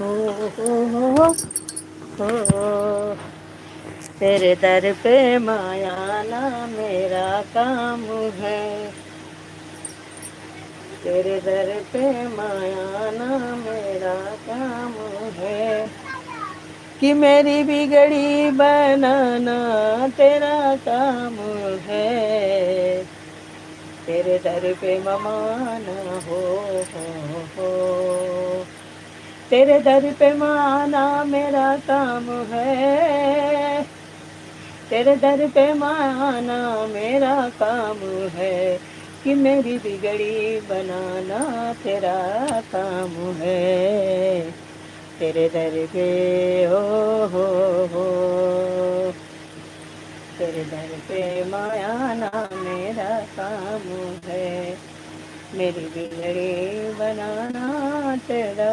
हो हो हो। तेरे दर पे माया ना मेरा काम है, तेरे दर पे माया ना मेरा काम है, कि मेरी बिगड़ी बनाना तेरा काम है, तेरे दर पे ममाना हो, तेरे दर पे माना मेरा काम है, तेरे दर पे माना मेरा काम है, कि मेरी बिगड़ी बनाना तेरा काम है, तेरे दर पे हो, तेरे दर पे माया ना मेरा काम है, मेरी बिगड़ी बनाना तेरा